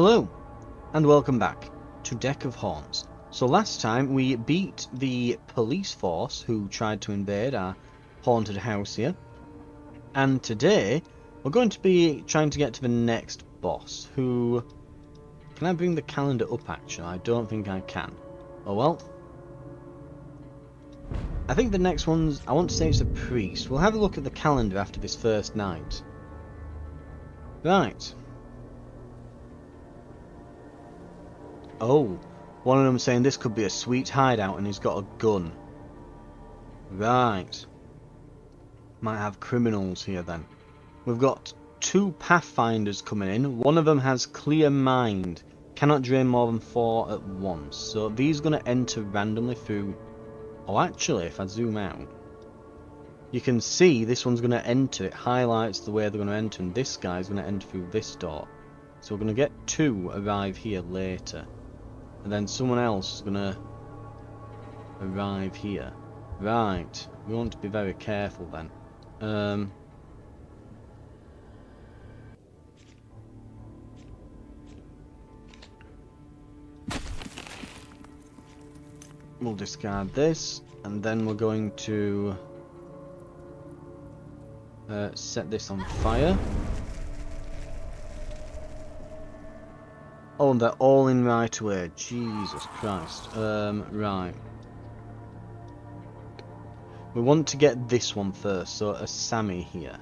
Hello, and welcome back to Deck of Horns. So last time we beat the police force who tried to invade our haunted house here. And today we're going to be trying to get to the next boss who... Can I bring the calendar up actually? I don't think I can. Oh well. I think the next one's... I want to say it's a priest. We'll have a look at the calendar after this first night. Right. Oh, one of them saying this could be a sweet hideout and he's got a gun. Right. Might have criminals here then. We've got two pathfinders coming in. One of them has clear mind. Cannot drain more than 4 at once. So these are going to enter randomly through... Oh, actually, if I zoom out, you can see this one's going to enter. It highlights the way they're going to enter, and this guy's going to enter through this door. So we're going to get 2 arrive here later. And then someone else is going to arrive here. Right. We want to be very careful then. We'll discard this. And then we're going to set this on fire. Oh, and they're all in right away. Jesus Christ. Right. We want to get this one first, so a Sammy here.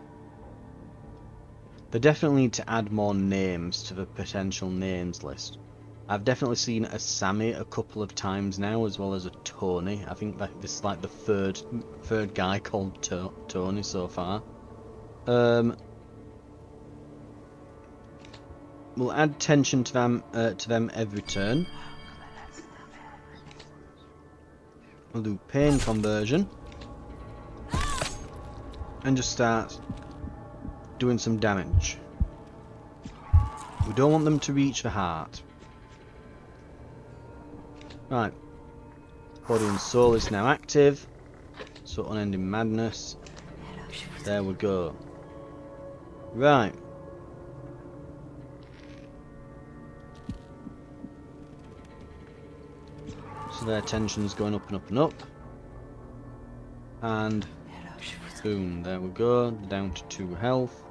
They definitely need to add more names to the potential names list. I've definitely seen a Sammy a couple of times now, as well as a Tony. I think that this is like the third guy called Tony so far. We'll add tension to them every turn. We'll do pain conversion. And just start doing some damage. We don't want them to reach the heart. Right. Body and soul is now active. So unending madness. There we go. Right. So their tension's going up and up and up. And boom, there we go. Down to 2 health.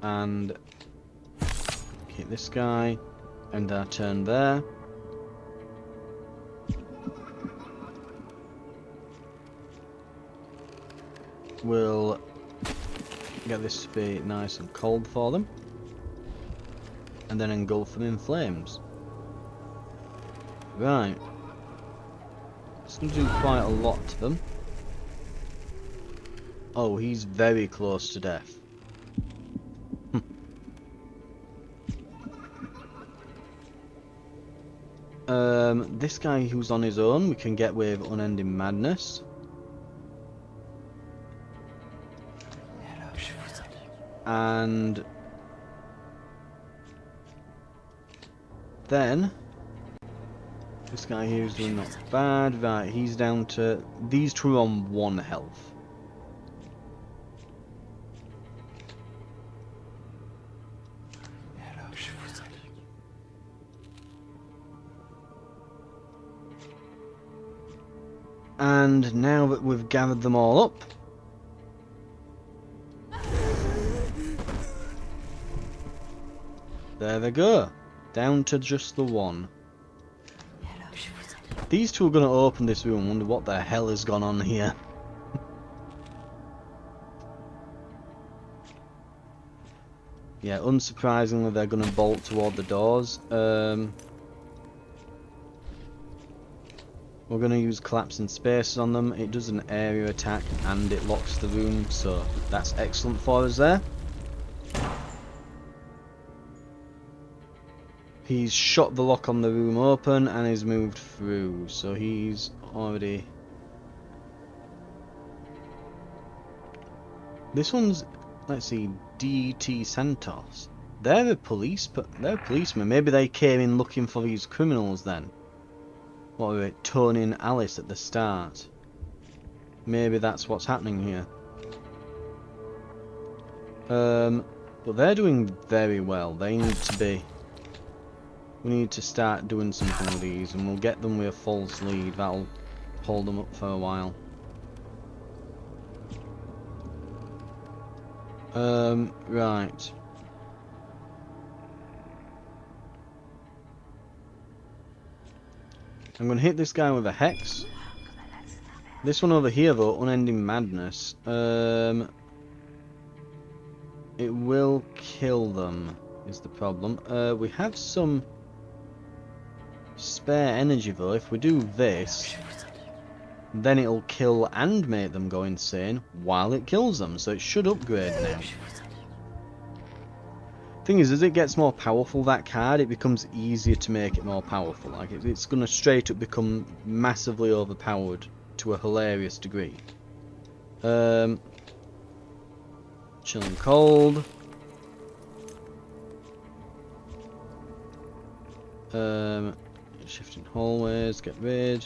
And hit this guy. End our turn there. We'll get this to be nice and cold for them. And then engulf them in flames. Right. It's going to do quite a lot to them. Oh, he's very close to death. This guy who's on his own, we can get with unending madness. And then this guy here is doing not bad. Right, he's down to... These 2 on 1 health. And now that we've gathered them all up, there they go. Down to just the 1. These 2 are going to open this room and wonder what the hell has gone on here. Yeah, unsurprisingly they're going to bolt toward the doors. We're going to use collapsing spaces on them. It does an area attack and it locks the room, so that's excellent for us there. He's shot the lock on the room open and he's moved through, so he's already... This one's, let's see, DT Santos. They're a policeman. Maybe they came in looking for these criminals then. What were it? Tony and Alice at the start. Maybe that's what's happening here. But they're doing very well. They need to be... We need to start doing something with these, and we'll get them with a false lead. That'll hold them up for a while. Right. I'm going to hit this guy with a hex. This one over here, though, Unending Madness. It will kill them, is the problem. We have some spare energy, though. If we do this, then it'll kill and make them go insane while it kills them. So it should upgrade now. Thing is, as it gets more powerful, that card, it becomes easier to make it more powerful. Like it's going to straight up become massively overpowered to a hilarious degree. Chilling Cold. Shifting Hallways, get rid.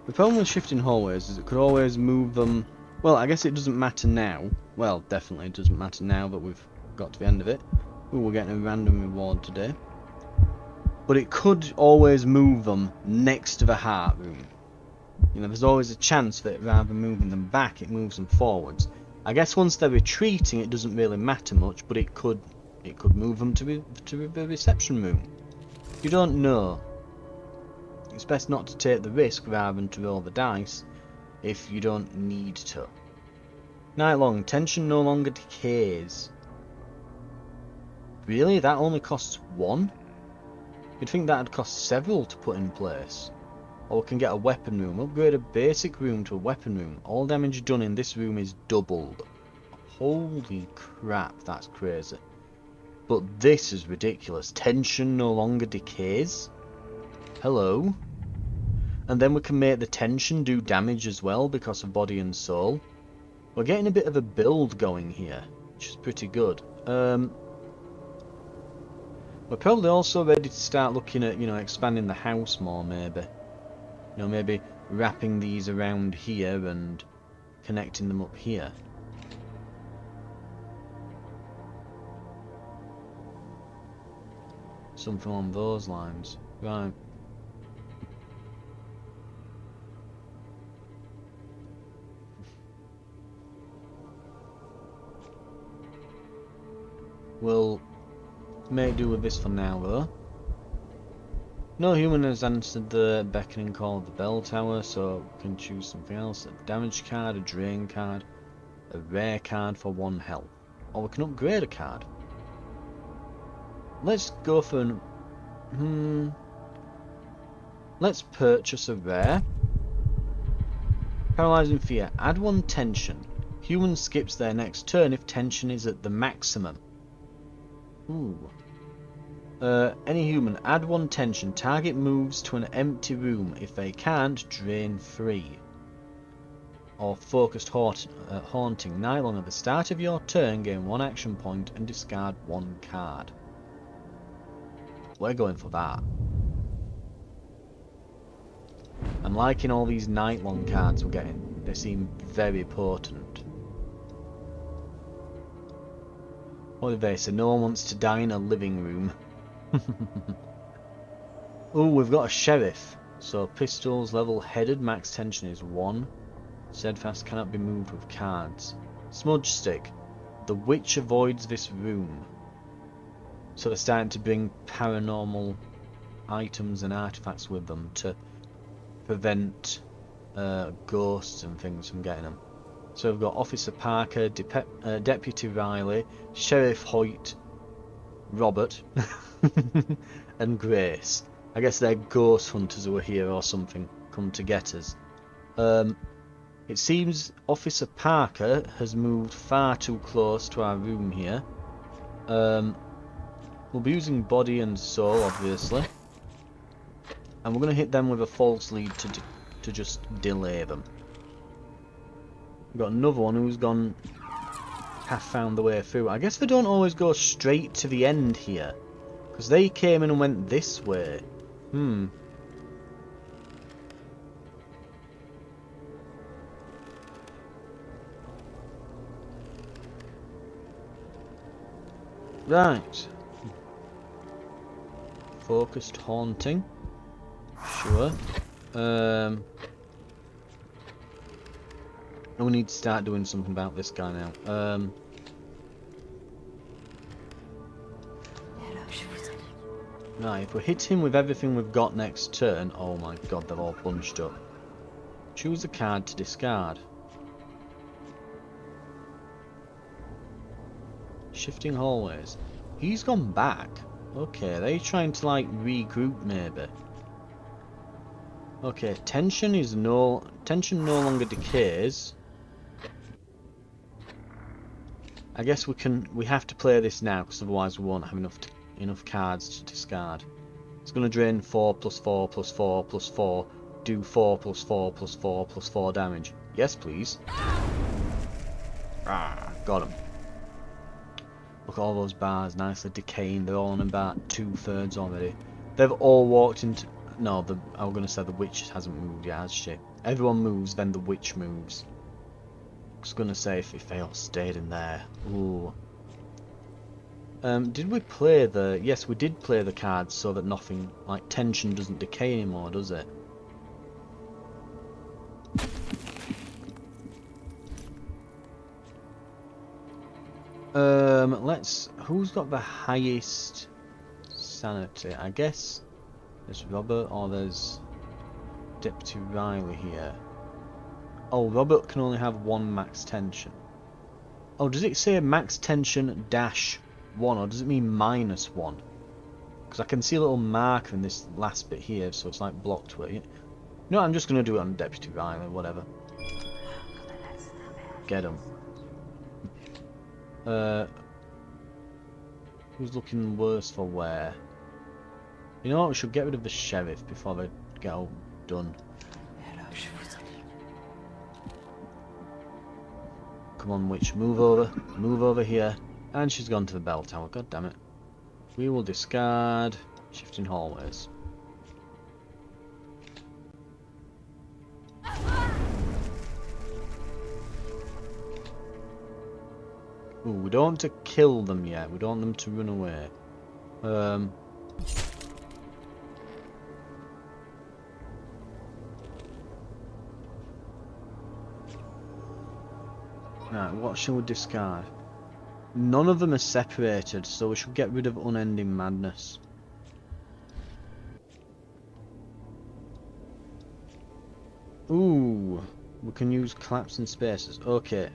The problem with Shifting Hallways is it could always move them... Well, I guess it doesn't matter now. Well, definitely it doesn't matter now that we've got to the end of it. Ooh, we're getting a random reward today. But it could always move them next to the heart room. You know, there's always a chance that rather than moving them back, it moves them forwards. I guess once they're retreating, it doesn't really matter much, but it could move them to the reception room. You don't know. It's best not to take the risk rather than to roll the dice if you don't need to. Night long, tension no longer decays. Really? That only costs one? You'd think that'd cost several to put in place. Or we can get a weapon room. Upgrade a basic room to a weapon room. All damage done in this room is doubled. Holy crap, that's crazy. But this is ridiculous. Tension no longer decays? Hello? And then we can make the tension do damage as well because of body and soul. We're getting a bit of a build going here, which is pretty good. We're probably also ready to start looking at, you know, expanding the house more, maybe. You know, maybe wrapping these around here and connecting them up here. Something along those lines. Right. We'll make do with this for now, though. No human has answered the beckoning call of the bell tower, so we can choose something else. A damage card, a drain card, a rare card for 1 health. Or we can upgrade a card. Let's go for an... Let's purchase a rare. Paralyzing Fear. Add 1 tension. Human skips their next turn if tension is at the maximum. Ooh. Any human, add 1 tension. Target moves to an empty room. If they can't, drain 3. Or focused haunting. Nylon, at the start of your turn, gain 1 action point and discard 1 card. We're going for that. I'm liking all these night-long cards we're getting. They seem very potent. What did they say? No one wants to die in a living room. Oh, we've got a sheriff. So pistols, level-headed, max tension is 1. Steadfast cannot be moved with cards. Smudge stick. The witch avoids this room. So they're starting to bring paranormal items and artifacts with them to prevent ghosts and things from getting them. So we've got Officer Parker, Deputy Riley, Sheriff Hoyt, Robert, and Grace. I guess they're ghost hunters who are here or something, come to get us. It seems Officer Parker has moved far too close to our room here. We'll be using body and soul, obviously. And we're going to hit them with a false lead to just delay them. We've got another one who's gone half found the way through. I guess they don't always go straight to the end here. Because they came in and went this way. Right. Focused haunting. Sure. We need to start doing something about this guy now. Right, if we hit him with everything we've got next turn... Oh my god, they're all bunched up. Choose a card to discard. Shifting hallways. He's gone back. Okay, they're trying to like regroup maybe. Okay, tension no longer decays. I guess we have to play this now because otherwise we won't have enough cards to discard. It's gonna drain 4 plus 4 plus 4 plus 4. Do 4 plus 4 plus 4 plus 4 damage. Yes, please. Ah, got him. Look at all those bars, nicely decaying. They're all on about 2/3 already. They've all walked into... No, I was going to say the witch hasn't moved yet, has she? Everyone moves, then the witch moves. I was going to say if they all stayed in there. Ooh. Did we play the... Yes, we did play the cards so that nothing... Like, tension doesn't decay anymore, does it? Let's... Who's got the highest sanity? I guess there's Robert or there's Deputy Riley here. Oh, Robert can only have 1 max tension. Oh, does it say max tension -1 or does it mean -1? Because I can see a little marker in this last bit here, so it's like blocked with it. No, I'm just going to do it on Deputy Riley, whatever. Get him. Who's looking worse for wear? You know what, we should get rid of the sheriff before they get all done. Come on, witch, move over here. And she's gone to the bell tower, god damn it. We will discard shifting hallways. Ooh, we don't want to kill them yet, we don't want them to run away. Right, what shall we discard? None of them are separated, so we should get rid of Unending Madness. Ooh, we can use Collapsing Spaces. Okay.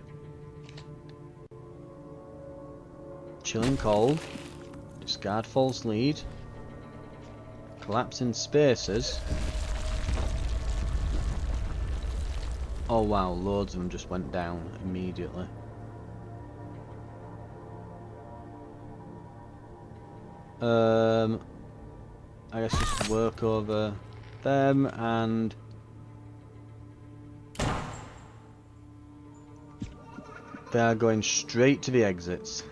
Chilling Cold. Discard False Lead. Collapsing Spaces. Oh wow, loads of them just went down immediately. I guess just work over them and they are going straight to the exits.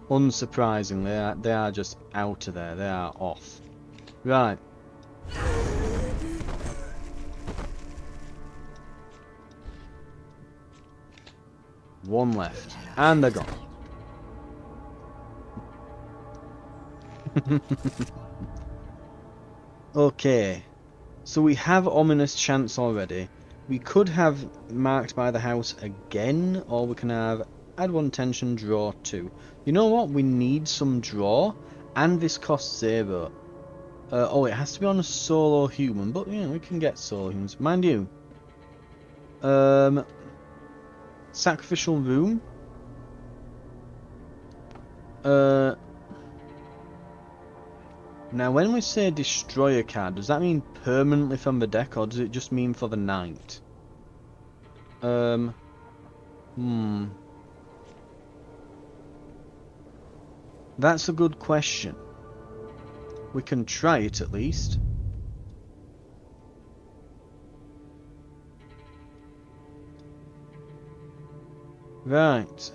Unsurprisingly, they are just out of there. They are off. Right. One left. And they're gone. Okay. So we have Ominous Chance already. We could have Marked by the House again, or we can have Add 1 tension, draw 2. You know what? We need some draw, and this costs 0. Oh, it has to be on a solo human, but yeah, we can get solo humans. Mind you, Sacrificial Room. Now, when we say destroy a card, does that mean permanently from the deck, or does it just mean for the night? That's a good question. We can try it at least. Right.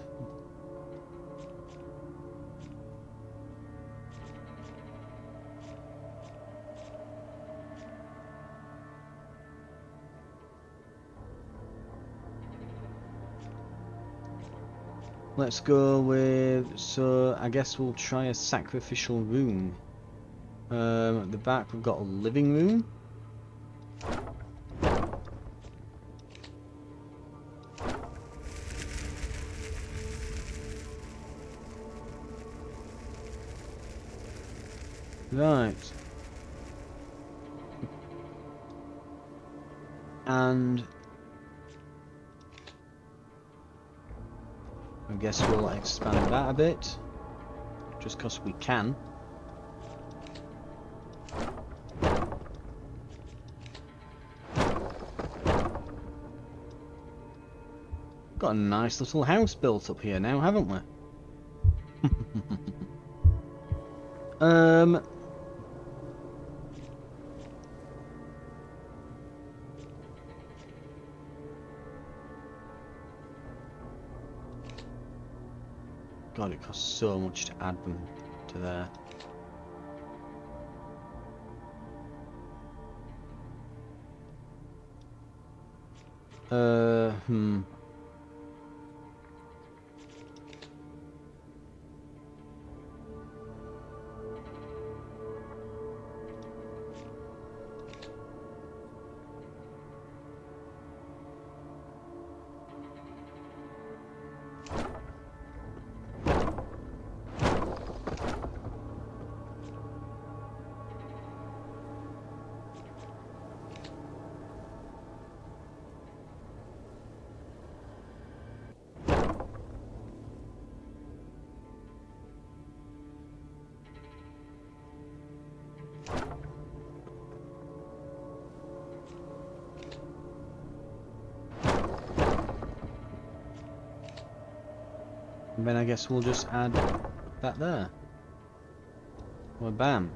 Let's go with, so I guess we'll try a sacrificial room. At the back we've got a living room. Right. And I guess we'll expand that a bit, just because we can. Got a nice little house built up here now, haven't we? um. God, it costs so much to add them to there. Hmm. And then I guess we'll just add that there. Well, bam.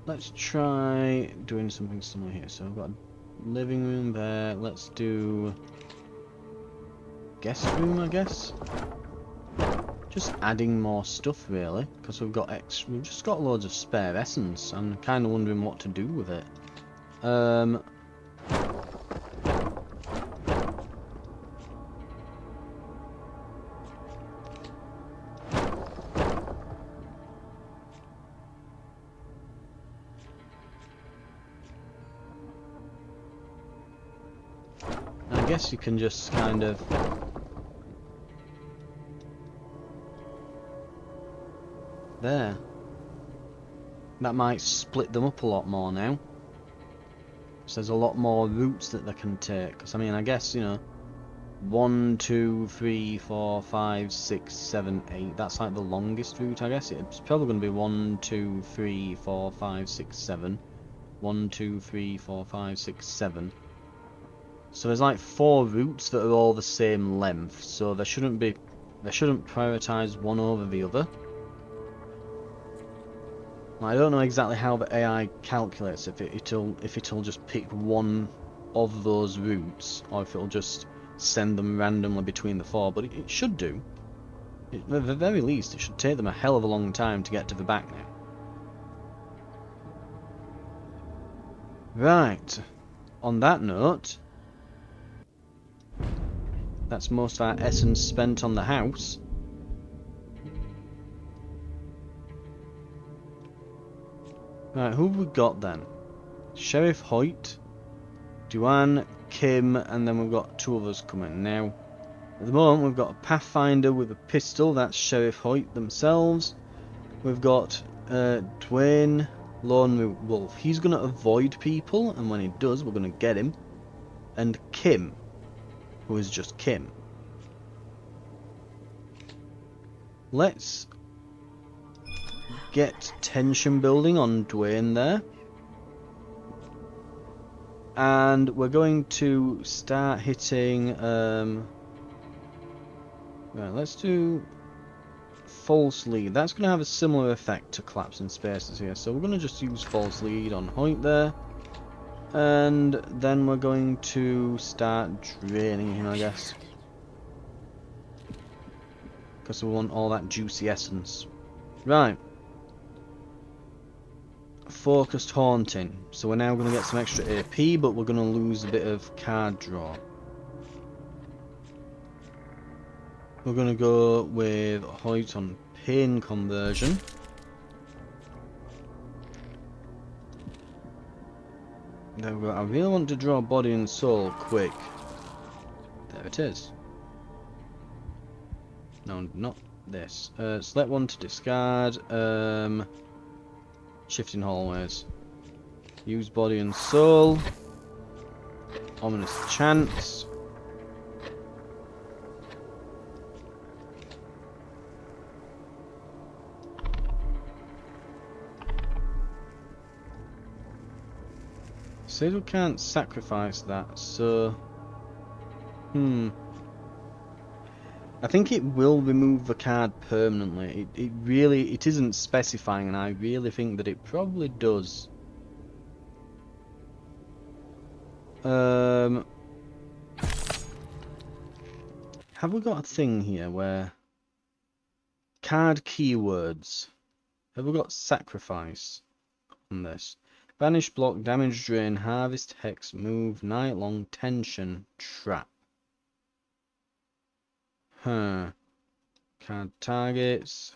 Let's try doing something similar here. So I've got a living room there. Let's do guest room, I guess. Just adding more stuff really, because we've just got loads of spare essence. I'm kind of wondering what to do with it. I guess you can just kind of there. That might split them up a lot more now. So there's a lot more routes that they can take. Because I mean, I guess, you know, 1, 2, 3, 4, 5, 6, 7, 8. That's like the longest route, I guess. It's probably going to be 1, 2, 3, 4, 5, 6, 7. 1, 2, 3, 4, 5, 6, 7. So there's like 4 routes that are all the same length. So they shouldn't prioritize one over the other. I don't know exactly how the AI calculates if it'll just pick one of those routes, or if it'll just send them randomly between the 4, but it should do. At the very least, it should take them a hell of a long time to get to the back now. Right. On that note, that's most of our essence spent on the house. Right, who have we got then? Sheriff Hoyt, Duane, Kim, and then we've got 2 others coming. Now, at the moment we've got a Pathfinder with a pistol, that's Sheriff Hoyt themselves. We've got Duane, Lone Wolf. He's going to avoid people, and when he does, we're going to get him. And Kim, who is just Kim. Let's get tension building on Duane there. And we're going to start hitting... right, let's do false lead. That's going to have a similar effect to collapsing spaces here. So we're going to just use false lead on Hoyt there. And then we're going to start draining him, I guess. Because we want all that juicy essence. Right. focused haunting. So we're now going to get some extra AP, but we're going to lose a bit of card draw. We're going to go with Hoyt on pain conversion. There we go. I really want to draw body and soul quick. There it is. No, not this. Select one to discard. Shifting hallways. Use body and soul. Ominous chance. Says we can't sacrifice that, so I think it will remove the card permanently. It isn't specifying, and I really think that it probably does. Have we got a thing here where card keywords? Have we got sacrifice on this? Banish, block, damage, drain, harvest, hex, move, night long, tension, trap. Card targets.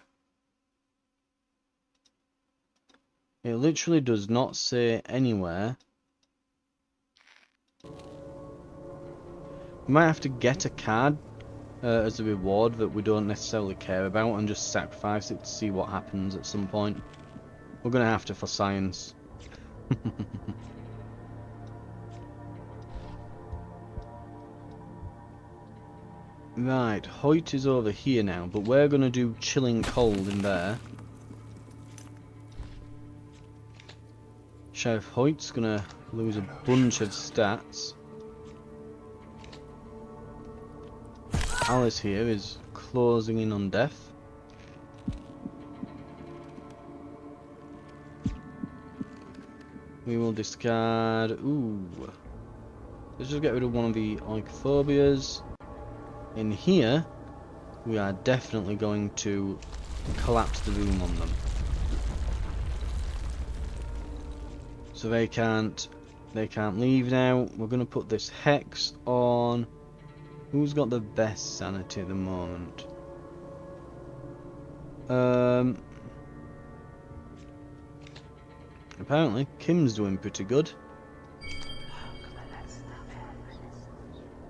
It literally does not say anywhere. We might have to get a card as a reward that we don't necessarily care about and just sacrifice it to see what happens at some point. We're going to have to for science. Right, Hoyt is over here now, but we're going to do chilling cold in there. Sheriff Hoyt's going to lose a bunch of stats. Alice here is closing in on death. We will discard... Ooh. Let's just get rid of one of the oikophobias. In here, we are definitely going to collapse the room on them. So they can't leave now. We're going to put this hex on. Who's got the best sanity at the moment? Apparently, Kim's doing pretty good.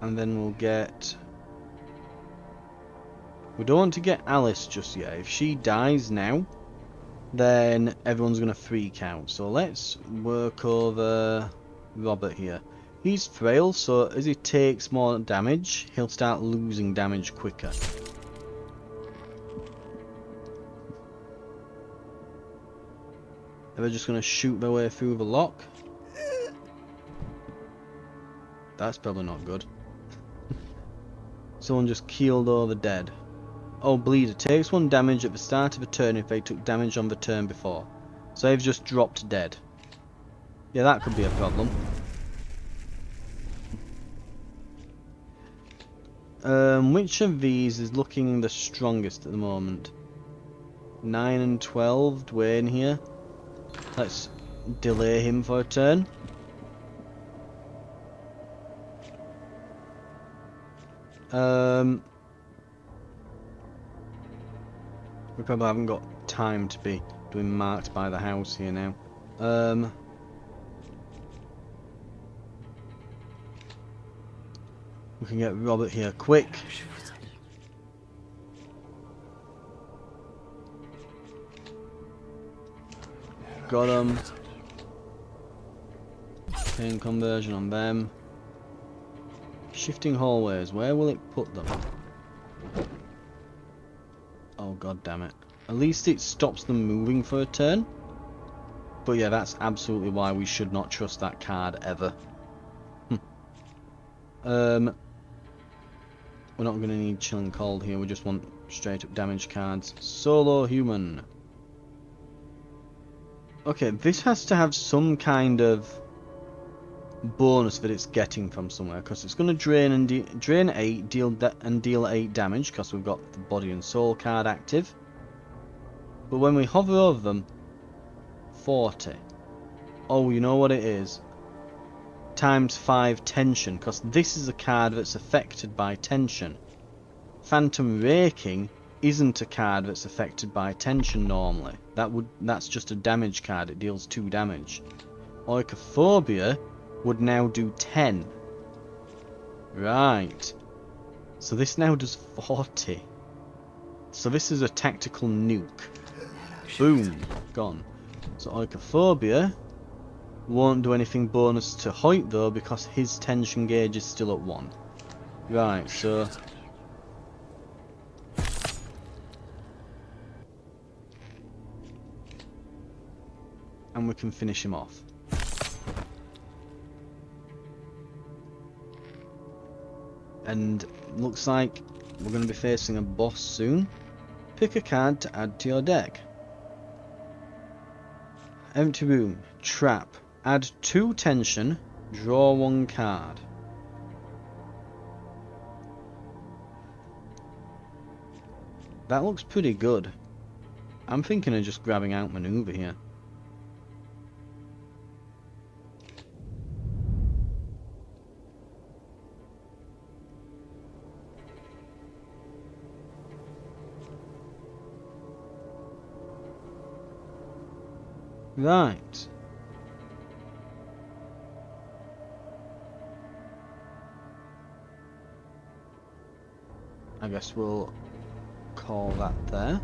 And then we'll get... We don't want to get Alice just yet. If she dies now, then everyone's going to freak out. So let's work over Robert here. He's frail, so as he takes more damage, he'll start losing damage quicker. They're just going to shoot their way through the lock. That's probably not good. Someone just keeled over dead. Oh, Bleeder takes 1 damage at the start of a turn if they took damage on the turn before. So they've just dropped dead. Yeah, that could be a problem. Which of these is looking the strongest at the moment? 9 and 12, Dwayne here. Let's delay him for a turn. We probably haven't got time to be doing marked by the house here now. We can get Robert here quick. Got him. Pain conversion on them. Shifting hallways. Where will it put them? Oh god damn it. At least it stops them moving for a turn. But yeah, that's absolutely why we should not trust that card ever. We're not going to need chilling cold here. We just want straight up damage cards. Solo human. Okay, this has to have some kind of bonus that it's getting from somewhere, because it's going to drain and drain 8, deal 8 damage, because we've got the body and soul card active. But when we hover over them, 40. Oh, you know what it is? ×5 tension, because this is a card that's affected by tension. Phantom Raking isn't a card that's affected by tension normally. That's just a damage card, it deals 2 damage. Oikophobia would now do 10. Right. So this now does 40. So this is a tactical nuke. Boom. Gone. So Oikophobia won't do anything bonus to Hoyt though, because his tension gauge is still at 1. Right, so... and we can finish him off. And looks like we're going to be facing a boss soon. Pick a card to add to your deck. Empty room. Trap. Add 2 tension. Draw 1 card. That looks pretty good. I'm thinking of just grabbing out maneuver here. Right. I guess we'll call that there.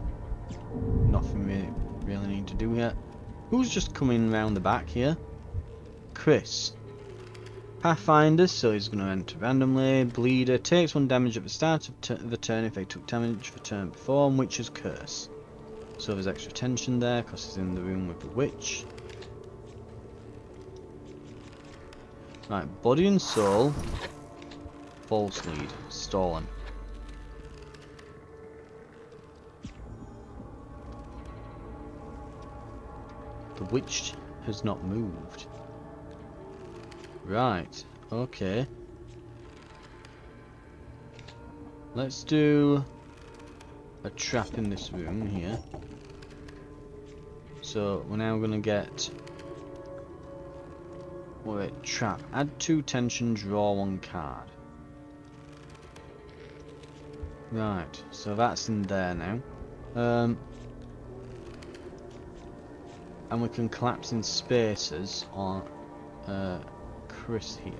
Nothing we really need to do here. Who's just coming round the back here? Chris. Pathfinder, so he's going to enter randomly. Bleeder takes 1 damage at the start of the turn if they took damage the turn before, and Witch's Curse. So there's extra tension there because he's in the room with the witch. Right, body and soul. False lead. Stolen. The witch has not moved. Right, okay. Let's do a trap in this room here. So we're now gonna get... wait, trap. Add 2 tension, draw 1 card. Right, so that's in there now. And we can collapse in spaces on Chris here.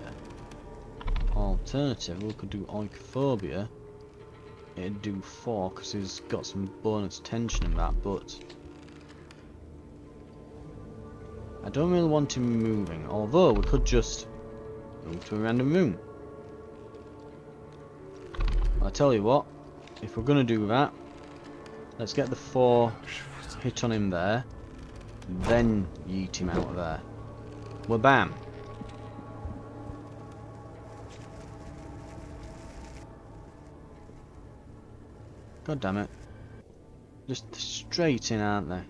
Alternative, we could do Oikophobia. It'd do 4 because he's got some bonus tension in that, but I don't really want him moving, although we could just move to a random room. I'll tell you what, if we're going to do that, let's get the 4 hit on him there, then yeet him out of there. Well, bam. God damn it. Just straight in, aren't they?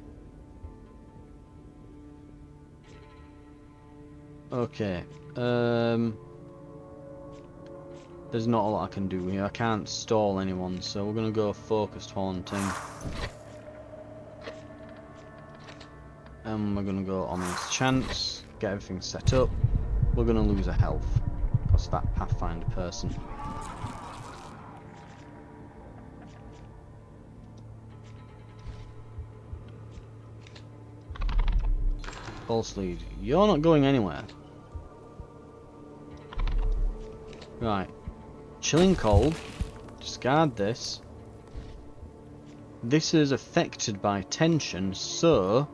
Okay. There's not a lot I can do here. I can't stall anyone, so we're gonna go focused haunting. And we're gonna go on this chance, get everything set up. We're gonna lose a health, because that Pathfinder person. False lead. You're not going anywhere. Right. Chilling Cold. Discard this. This is affected by tension, so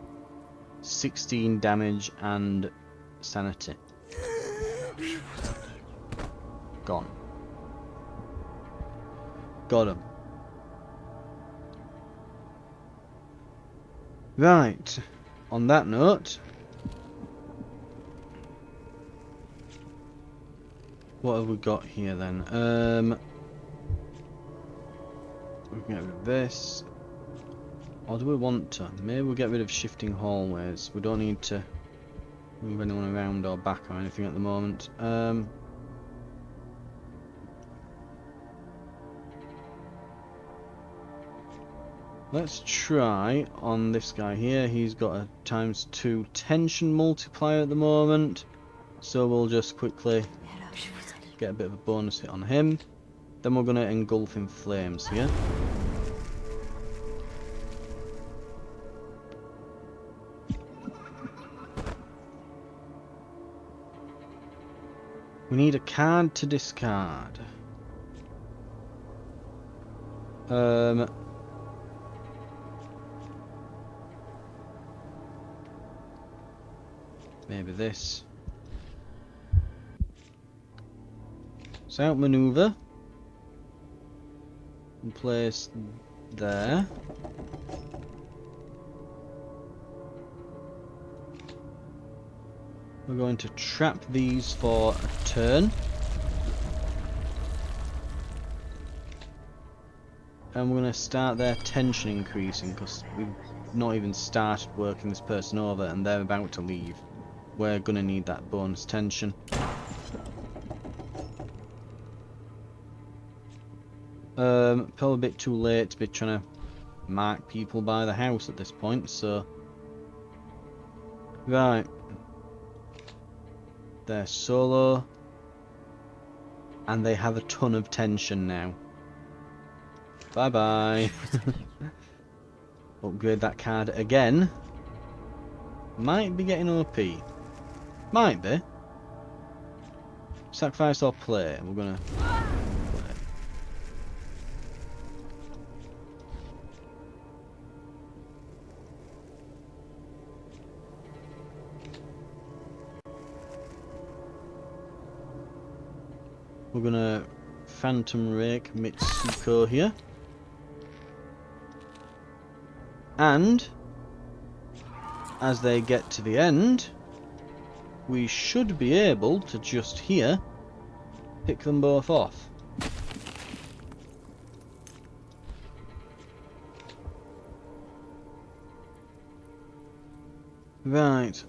16 damage and sanity. Gone. Got him. Right. On that note, what have we got here then? We can get rid of this. Or do we want to? Maybe we'll get rid of shifting hallways. We don't need to move anyone around or back or anything at the moment. Let's try on this guy here. He's got a ×2 tension multiplier at the moment. So we'll just quickly get a bit of a bonus hit on him. Then we're going to engulf in flames here. We need a card to discard. Maybe this. So outmaneuver. And place there. We're going to trap these for a turn. And we're going to start their tension increasing because we've not even started working this person over and they're about to leave. We're going to need that bonus tension. Probably a bit too late to be trying to mark people by the house at this point, so... Right. They're solo. And they have a ton of tension now. Bye bye. Upgrade that card again. Might be getting OP. Might be. Sacrifice or play. We're gonna play. We're gonna Phantom Rake Mitsuko here. And as they get to the end, we should be able to just here pick them both off. Right,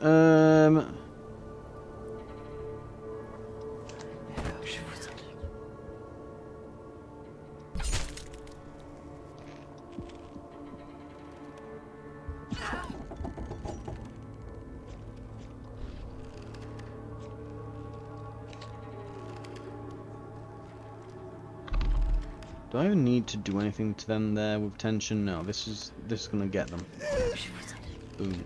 do I even need to do anything to them there with tension? No, this is gonna get them. Boom.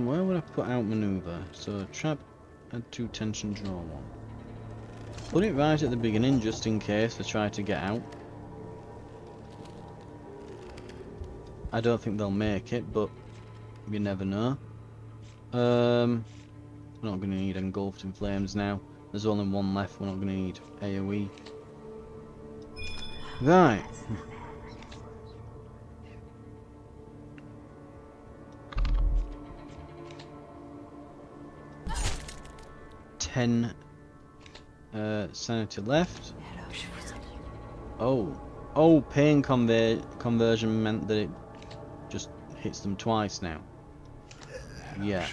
Where would I put outmaneuver? So trap, add 2 tension, draw 1. Put it right at the beginning just in case they try to get out. I don't think they'll make it, but you never know. We're not going to need engulfed in flames now. There's only one left. We're not going to need AoE. Right. Ten sanity left. Oh, pain conversion meant that it just hits them twice now. Yeah.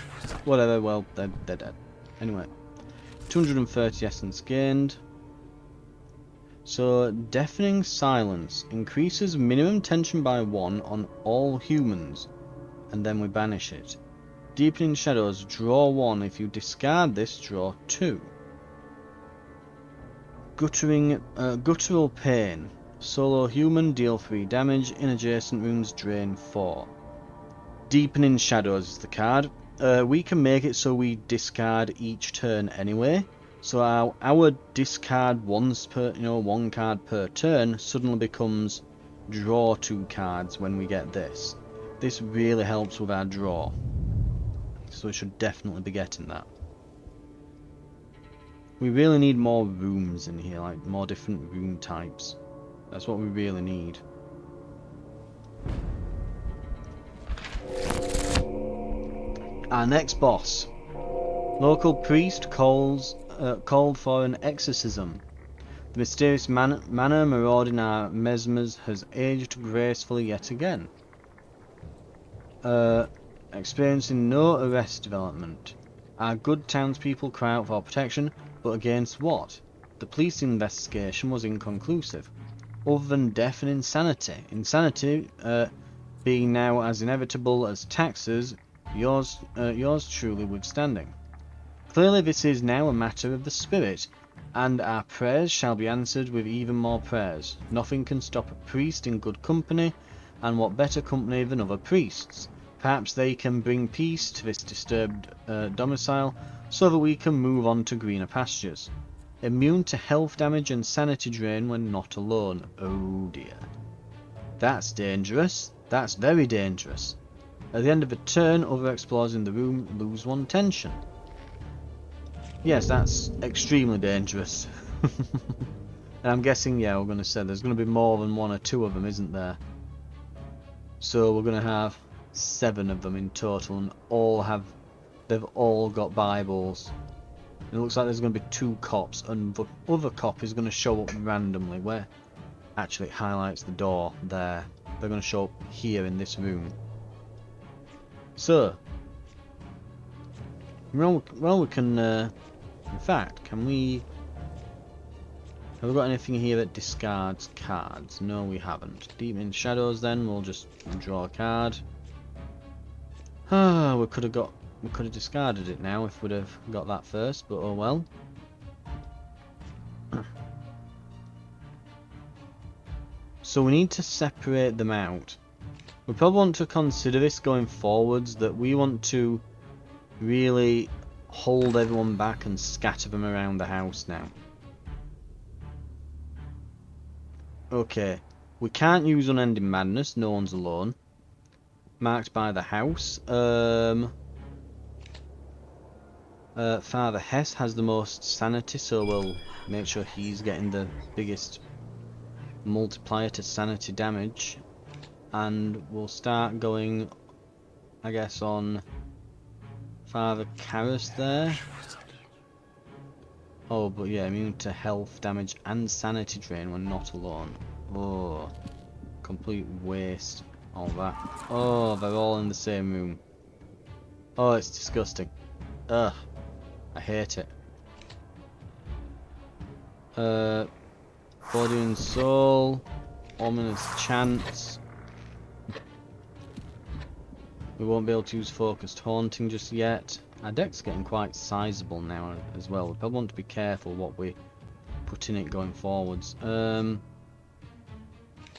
Whatever, well, they're dead. Anyway. 230 essence gained. So, deafening silence increases minimum tension by 1 on all humans, and then we banish it. Deepening shadows, draw 1. If you discard this, draw 2. Guttural pain. Solo human, deal 3 damage. In adjacent rooms, drain 4. Deepening shadows is the card. We can make it so we discard each turn anyway. So our discard once per, one card per turn suddenly becomes draw 2 cards when we get this. This really helps with our draw. So we should definitely be getting that. We really need more rooms in here, like more different room types. That's what we really need. Our next boss. Local priest called for an exorcism. The mysterious manner marauding our mesmers has aged gracefully yet again. Experiencing no arrest development. Our good townspeople cry out for protection, but against what? The police investigation was inconclusive. Other than death and insanity. Insanity being now as inevitable as taxes, yours truly withstanding. Clearly this is now a matter of the spirit, and our prayers shall be answered with even more prayers. Nothing can stop a priest in good company, and what better company than other priests? Perhaps they can bring peace to this disturbed domicile, so that we can move on to greener pastures. Immune to health damage and sanity drain when not alone. Oh dear. That's dangerous. That's very dangerous. At the end of a turn, other explorers in the room lose one tension. Yes, that's extremely dangerous. And I'm guessing, yeah, we're going to say there's going to be more than one or two of them, isn't there? So we're going to have 7 of them in total, and they've all got Bibles. And it looks like there's going to be 2 cops, and the other cop is going to show up randomly. Where? Actually, it highlights the door there. They're going to show up here in this room. So, well, we can. In fact, can we? Have we got anything here that discards cards? No, we haven't. Deep in shadows, then we'll just draw a card. Ah, we could have discarded it now if we'd have got that first, but oh well. So we need to separate them out. We probably want to consider this going forwards, that we want to really hold everyone back and scatter them around the house now. Okay, we can't use Unending Madness, no one's alone. Marked by the house. Father Hess has the most sanity, so we'll make sure he's getting the biggest multiplier to sanity damage. And we'll start going, I guess, on Father Karras there. Oh, but yeah, immune to health damage and sanity drain when not alone. Oh, complete waste. All that. Oh, they're all in the same room. Oh, it's disgusting. Ugh, I hate it. Body and soul. Ominous chants. We won't be able to use focused haunting just yet. Our deck's getting quite sizable now as well. We probably want to be careful what we put in it going forwards.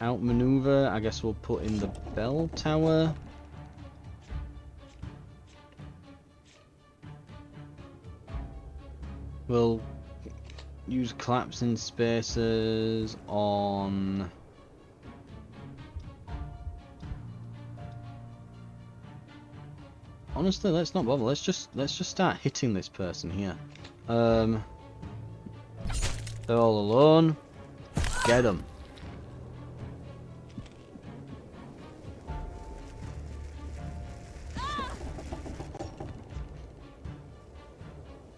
Outmaneuver, I guess we'll put in the bell tower. We'll use collapsing spaces on... Honestly, let's not bother. Let's just start hitting this person here. They're all alone. Get them.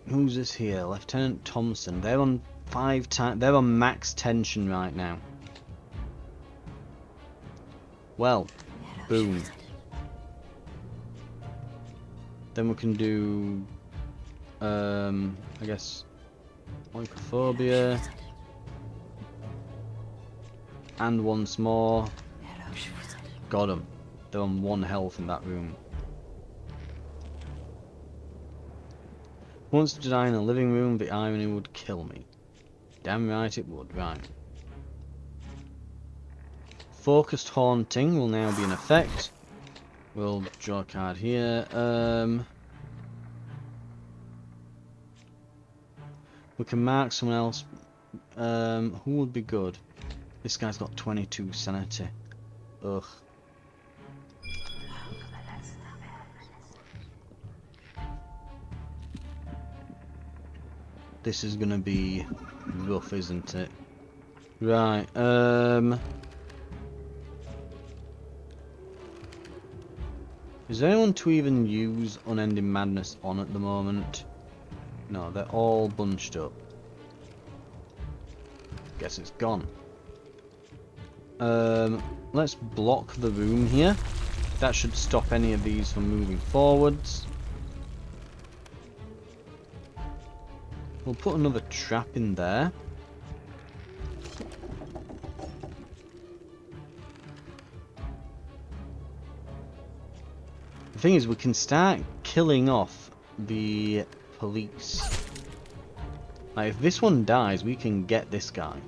Who's this here? Lieutenant Thompson. They're on they're on max tension right now. Well, boom. Then we can do, I guess, oikophobia, and once more. Got them. They're on 1 health in that room. Once to die in a living room, the irony would kill me. Damn right it would, right. Focused haunting will now be in effect. We'll draw a card here. We can mark someone else. Who would be good? This guy's got 22 sanity. Ugh. This is gonna be rough, isn't it? Right, is there anyone to even use Unending Madness on at the moment? No, they're all bunched up. Guess it's gone. Let's block the room here. That should stop any of these from moving forwards. We'll put another trap in there. The thing is, we can start killing off the police. Like, if this one dies, we can get this guy.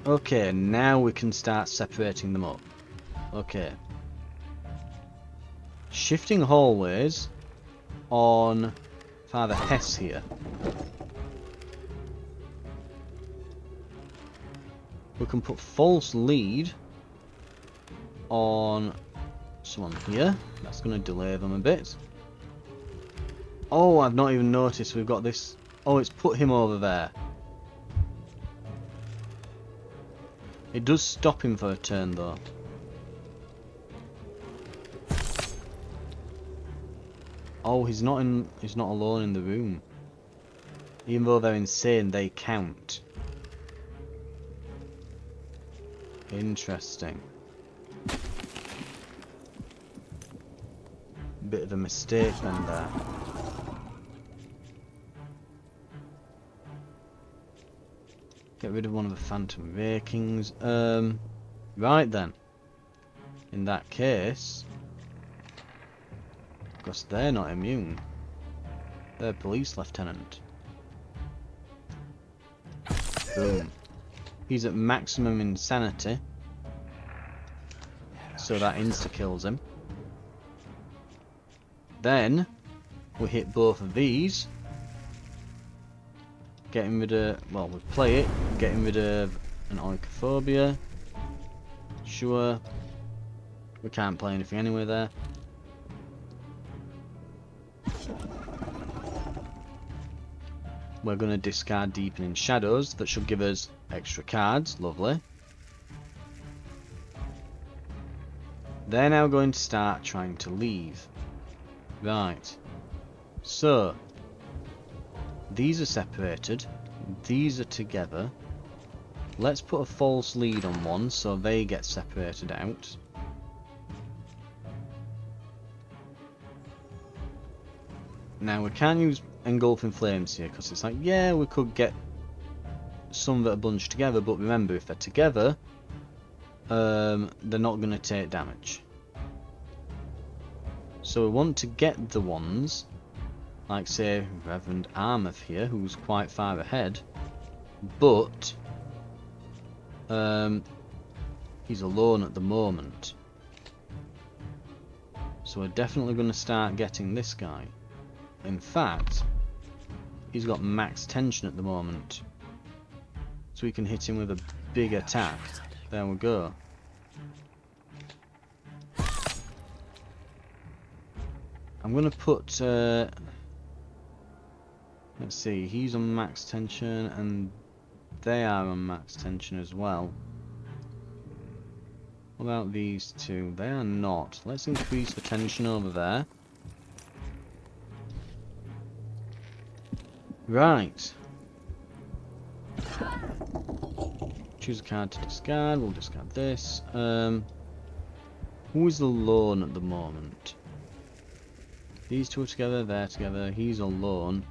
Okay, now we can start separating them up. Okay. Shifting hallways on Father Hess here. We can put false lead on someone here. That's going to delay them a bit. Oh, I've not even noticed we've got this. Oh, it's put him over there. It does stop him for a turn though. Oh, he's not alone in the room. Even though they're insane, they count. Interesting. Bit of a mistake then there. Get rid of one of the phantom rakings. Right then. In that case, because they're not immune. They're police lieutenant. Boom. He's at maximum insanity. So that insta-kills him. Then, we hit both of these. Getting rid of, well, we play it. Getting rid of an oikophobia. Sure. We can't play anything anyway there. We're going to discard Deepening Shadows. That should give us extra cards. Lovely. They're now going to start trying to leave. Right. So, these are separated. These are together. Let's put a false lead on one so they get separated out. Now we can't use Engulfing Flames here because it's like, yeah, we could get some that are bunched together, but remember, if they're together, they're not going to take damage. So we want to get the ones, like say Reverend Armouth here, who's quite far ahead, but he's alone at the moment. So we're definitely going to start getting this guy. In fact, he's got max tension at the moment. So we can hit him with a big attack. There we go. I'm going to put... let's see, he's on max tension and they are on max tension as well. What about these two? They are not. Let's increase the tension over there. Right. Choose a card to discard. We'll discard this. Who is alone at the moment? These two are together, they're together. He's alone.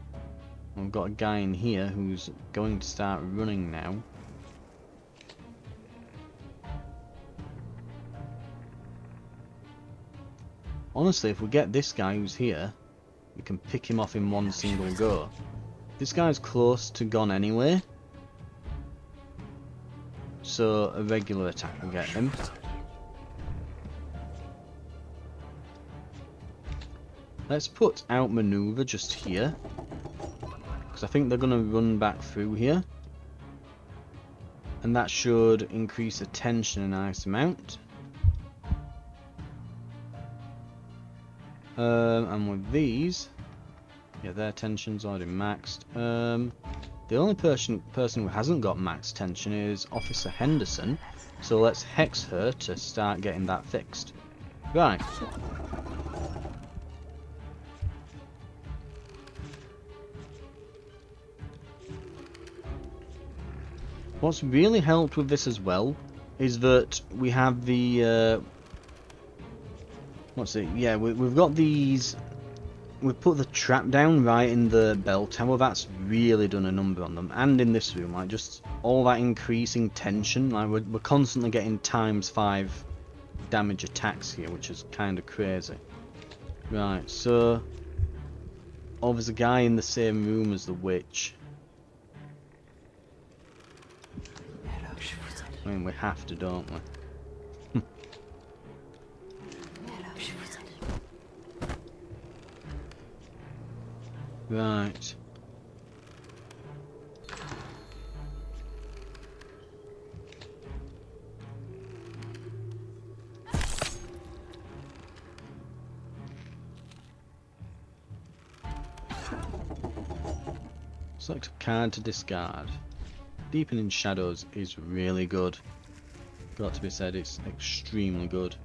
We've got a guy in here who's going to start running now. Honestly, if we get this guy who's here, we can pick him off in one single go. This guy's close to gone anyway, so a regular attack will get him. Let's put outmaneuver just here, because I think they're going to run back through here, and that should increase the tension a nice amount. And with these, yeah, their tension's already maxed. The only person who hasn't got max tension is Officer Henderson, so let's hex her to start getting that fixed. Right. What's really helped with this as well is that we have the what's it? Yeah, we've got these. We've put the trap down right in the bell tower. That's really done a number on them. And in this room, like just all that increasing tension. Like we're constantly getting ×5 damage attacks here, which is kind of crazy. Right, so oh, there's a guy in the same room as the witch. I mean, we have to, don't we? Right. Select a card to discard. Deepening Shadows is really good. Got to be said, it's extremely good.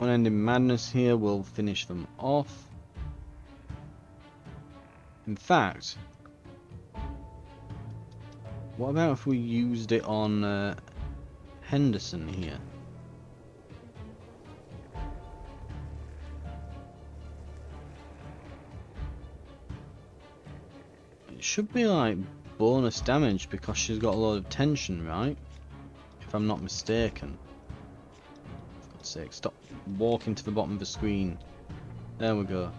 Unending Madness here will finish them off. In fact, what about if we used it on Henderson here? It should be like bonus damage because she's got a lot of tension, right? If I'm not mistaken. For God's sake, stop walking to the bottom of the screen. There we go.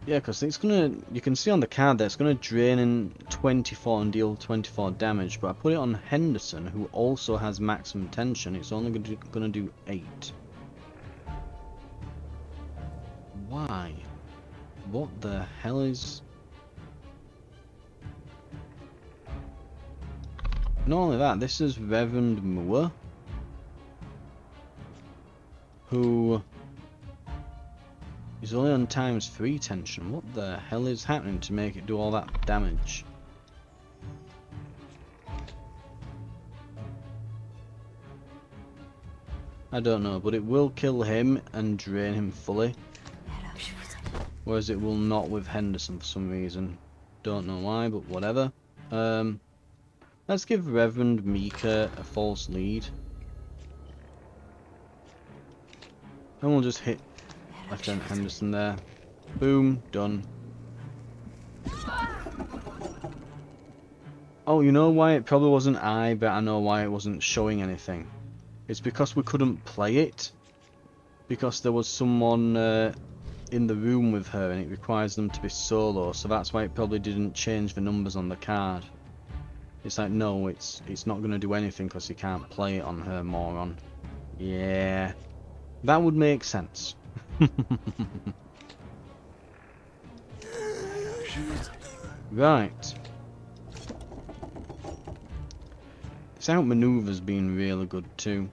Yeah, because it's gonna, you can see on the card there, it's gonna drain in 24 and deal 24 damage, but I put it on Henderson, who also has maximum tension, it's only gonna do 8. Why? What the hell is... Not only that, this is Reverend Moore, who is only on ×3 tension. What the hell is happening to make it do all that damage? I don't know, but it will kill him and drain him fully. Whereas it will not with Henderson for some reason. Don't know why, but whatever. Let's give Reverend Mika a false lead. And we'll just hit Lieutenant Henderson there. Boom, done. Oh, you know why it probably wasn't I, but I know why it wasn't showing anything. It's because we couldn't play it. Because there was someone in the room with her and it requires them to be solo, so that's why it probably didn't change the numbers on the card. It's like, no, it's not going to do anything because you can't play it on her, moron. Yeah, that would make sense. Right. This outmaneuver's been really good too.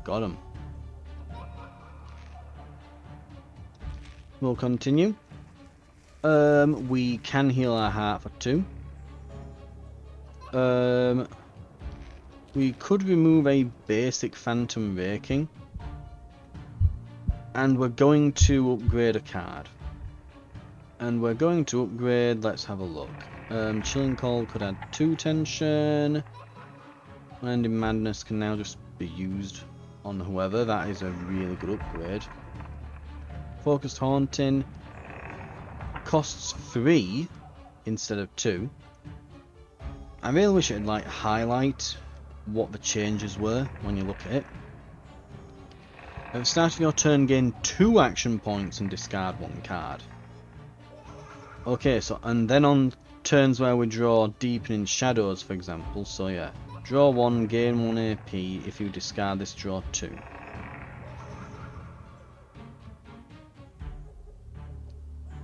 Got him. We'll continue. We can heal our heart for 2. We could remove a basic Phantom Raking. And we're going to upgrade a card. And we're going to upgrade, let's have a look. Chilling Cold could add 2 tension. Unending Madness can now just be used on whoever. That is a really good upgrade. Focused Haunting costs 3 instead of 2. I really wish it'd like highlight what the changes were when you look at it. At the start of your turn, gain 2 action points and discard 1 card. Okay, so and then on turns where we draw Deepening Shadows, for example, so yeah, draw 1, gain 1 AP. If you discard this, draw 2.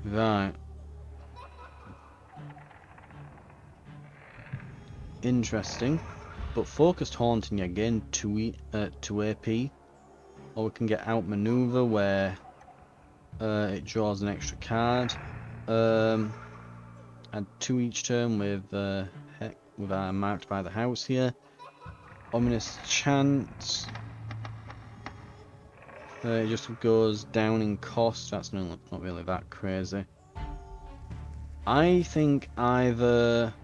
Right. Interesting. But Focused Haunting, you gain 2 AP. Or we can get Outmaneuver where it draws an extra card. Add 2 each turn with with our marked by the house here. Ominous chant. It just goes down in cost. That's not really that crazy. I think either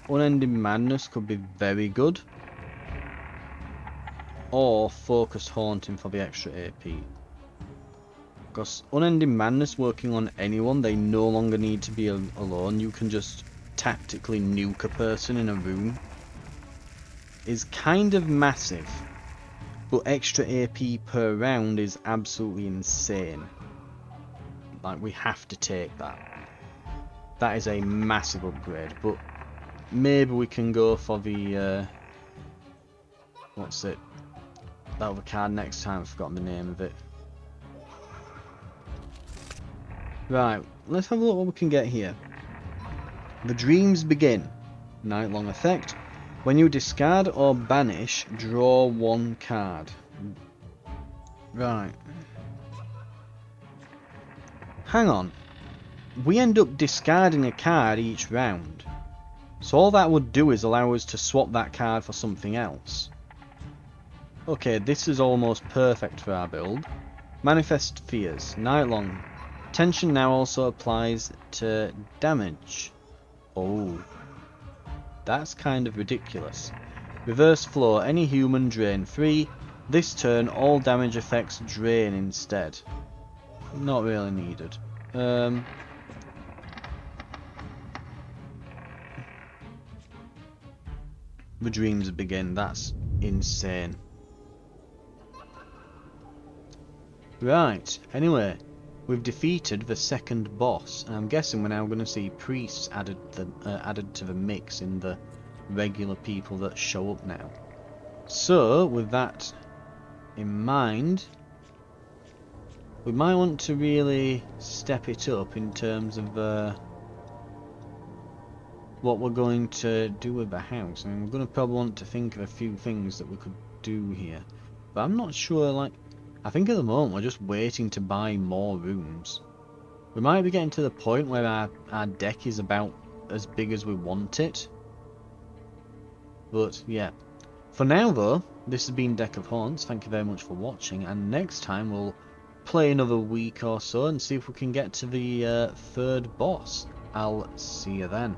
Unending Madness could be very good, or Focused Haunting for the extra AP. Because Unending Madness working on anyone, they no longer need to be alone. You can just tactically nuke a person in a room. Is kind of massive, but extra AP per round is absolutely insane. Like, we have to take that. That is a massive upgrade, but maybe we can go for the what's it? That other card next time. I've forgotten the name of it. Right, let's have a look what we can get here. The Dreams Begin. Night-long effect. When you discard or banish, draw one card. Right. Hang on. We end up discarding a card each round. So all that would do is allow us to swap that card for something else. Okay, this is almost perfect for our build. Manifest Fears. Night-long. Tension now also applies to damage. Oh. That's kind of ridiculous. Reverse Flow. Any human drain 3. This turn all damage effects drain instead. Not really needed. The Dreams Begin. That's insane. Right, anyway, we've defeated the second boss, and I'm guessing we're now going to see priests added to the mix in the regular people that show up now. So, with that in mind, we might want to really step it up in terms of what we're going to do with the house. I mean, we're going to probably want to think of a few things that we could do here, but I'm not sure, like, I think at the moment we're just waiting to buy more rooms. We might be getting to the point where our deck is about as big as we want it. But yeah. For now though, this has been Deck of Haunts. Thank you very much for watching, and next time we'll play another week or so and see if we can get to the third boss. I'll see you then.